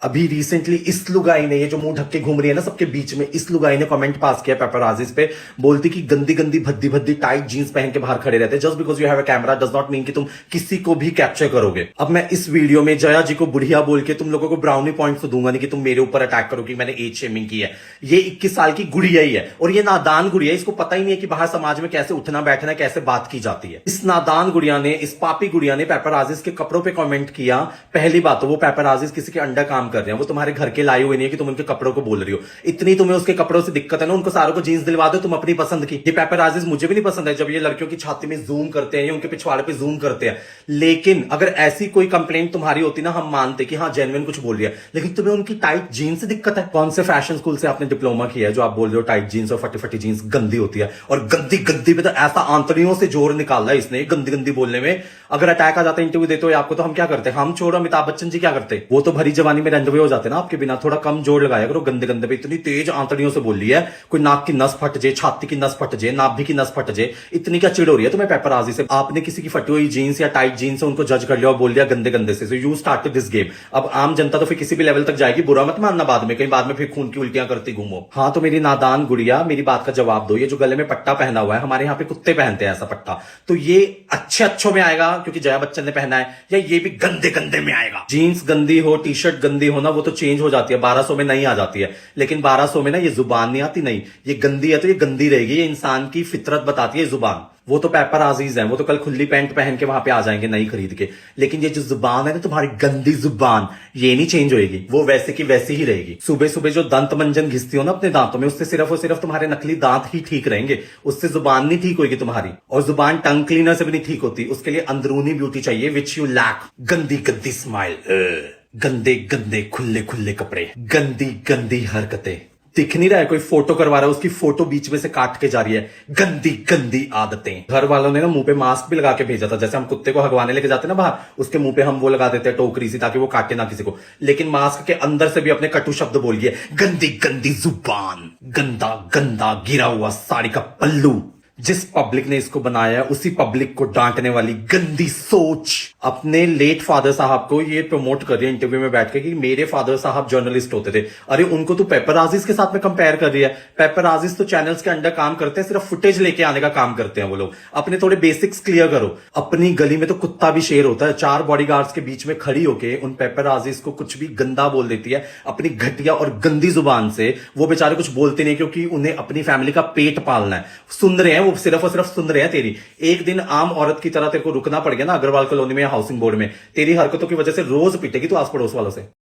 अभी रिसेंटली इस लुगाई ने, ये जो मुंह ढक के घूम रही है ना सबके बीच में, इस लुगाई ने कमेंट पास किया पेपराजीज पे, बोलती कि गंदी गंदी भद्दी भद्दी टाइट जींस पहन के बाहर खड़े रहते, just because you have a camera does not mean कि तुम किसी को भी कैप्चर करोगे। अब मैं इस वीडियो में जया जी को बुढ़िया बोल के तुम लोगों को ब्राउनी पॉइंट तो दूंगा नहीं कि तुम मेरे ऊपर अटैक करो कि मैंने एज शेमिंग की है। ये 21 साल की गुड़िया ही है, और ये नादान गुड़िया, इसको पता ही नहीं है कि बाहर समाज में कैसे उठना बैठना, कैसे बात की जाती है। इस नादान गुड़िया ने, इस पापी गुड़िया ने पेपराजीज के कपड़ों पे कमेंट किया। पहली बात तो वो पेपराजीज किसी के अंडर काम कर रहे हैं, वो तुम्हारे घर के लाए हुए नहीं है कि तुम उनके कपड़ों को बोल रही हो। इतनी तुम्हें उसके कपड़ों से दिक्कत है ना, उनको सारों को जीन्स दिलवा दो तुम अपनी पसंद की। ये पेपराजीज मुझे भी नहीं पसंद है जब ये लड़कियों की छाती में जूम करते हैं या उनके पिछवाड़े पे जूम करते हैं, लेकिन अगर ऐसी कोई कंप्लेंट तुम्हारी होती ना, हम मानते कि हाँ जेन्युइन कुछ बोल रही है, लेकिन तुम्हें उनकी टाइट जीन्स से दिक्कत है। कौन से फैशन स्कूल से आपने डिप्लोमा किया है जो आप बोल रहे हो टाइट जीन्स और फटी फटी जीन्स गंदी होती है? और गंदी गंदी पे तो ऐसा आंतड़ियों से जोर निकाला है इसने गंदी गंदी बोलने में। अगर अटैक आ जाता है इंटरव्यू देते हो आपको तो हम क्या करते हैं? हम छोड़ो, अमिताभ बच्चन जी क्या करते? वो तो भरी जवानी में रंडवे हो जाते ना आपके बिना। थोड़ा कम जोर लगाया करो गंदे गंदे पे। इतनी तेज आंतड़ियों से बोल रही है, कोई नाक की नस फट जाए, छाती की नस फट जाए, नाभि की नस फट जाए, इतनी क्या चिड़ हो रही है तुम्हें पेपराजी से? आपने किसी की फटी हुई जीन्स या टाइट जीन्स से उनको जज कर लिया और बोल दिया गंदे गंदे से। So you started this game. अब आम जनता तो फिर किसी भी लेवल तक जाएगी, बुरा मत मानना बाद में, कहीं बाद में फिर खून की उल्टियां करती घूमो। हाँ तो मेरी नादान गुड़िया, मेरी बात का जवाब दो। ये जो गले में पट्टा पहना हुआ है, हमारे यहाँ पे कुत्ते पहनते हैं ऐसा पट्टा, तो ये अच्छे अच्छों में आएगा क्योंकि जया बच्चन ने पहना है, या ये भी गंदे गंदे में आएगा? जीन्स गंदी हो, टी शर्ट गंदी हो ना, वो तो चेंज हो जाती है, 1200 में नहीं आ जाती है, लेकिन 1200 में ना ये जुबान नहीं आती। नहीं, ये गंदी है तो ये गंदी रहेगी। ये इंसान की फितरत बताती है जुबान। वो तो पेपराजीज हैं, वो तो कल खुली पैंट पहन के वहां पे आ जाएंगे नई खरीद के, लेकिन ये जो जुबान है ना तुम्हारी गंदी जुबान, ये नहीं चेंज होएगी, वो वैसे की वैसी ही रहेगी। सुबह सुबह जो दंत मंजन घिसती हो ना अपने दांतों में, उससे सिर्फ और सिर्फ तुम्हारे नकली दांत ही ठीक रहेंगे, उससे जुबान नहीं ठीक होगी तुम्हारी। और जुबान टंग क्लीनर से भी नहीं ठीक होती, उसके लिए अंदरूनी ब्यूटी चाहिए विच यू लैक। गंदी गंदी स्माइल, गंदे गंदे खुले खुले कपड़े, गंदी गंदी हरकतें। दिख नहीं रहा है कोई फोटो करवा रहा है, उसकी फोटो बीच में से काट के जा रही है। गंदी गंदी आदतें। घर वालों ने ना मुंह पे मास्क भी लगा के भेजा था, जैसे हम कुत्ते को हगवाने लेके जाते हैं ना बाहर, उसके मुंह पे हम वो लगा देते हैं टोकरी सी, ताकि वो काटे ना किसी को, लेकिन मास्क के अंदर से भी अपने कटु शब्द बोलिए। गंदी गंदी जुबान, गंदा गंदा गिरा हुआ साड़ी का पल्लू। जिस पब्लिक ने इसको बनाया उसी पब्लिक को डांटने वाली गंदी सोच। अपने लेट फादर साहब को ये प्रमोट कर रही है इंटरव्यू में बैठ के कि मेरे फादर साहब जर्नलिस्ट होते थे। अरे उनको तो पेपराजीज के साथ में कंपेयर कर रही है। पेपराजीज तो चैनल्स के अंडर काम करते हैं, सिर्फ फुटेज लेके आने का काम करते हैं वो लोग। अपने थोड़े बेसिक्स क्लियर करो। अपनी गली में तो कुत्ता भी शेर होता है, 4 बॉडीगार्ड्स के बीच में खड़ी होके उन पेपराजीज को कुछ भी गंदा बोल देती है अपनी घटिया और गंदी जुबान से। वो बेचारे कुछ बोलते नहीं क्योंकि उन्हें अपनी फैमिली का पेट पालना है। सुन रहे हैं वो, सिर्फ और सिर्फ सुन रहे हैं तेरी। एक दिन आम औरत की तरह तेरे को रुकना पड़ गया ना अग्रवाल कॉलोनी में या हाउसिंग बोर्ड में, तेरी हरकतों की वजह से रोज पिटेगी तू आस पड़ोस वालों से।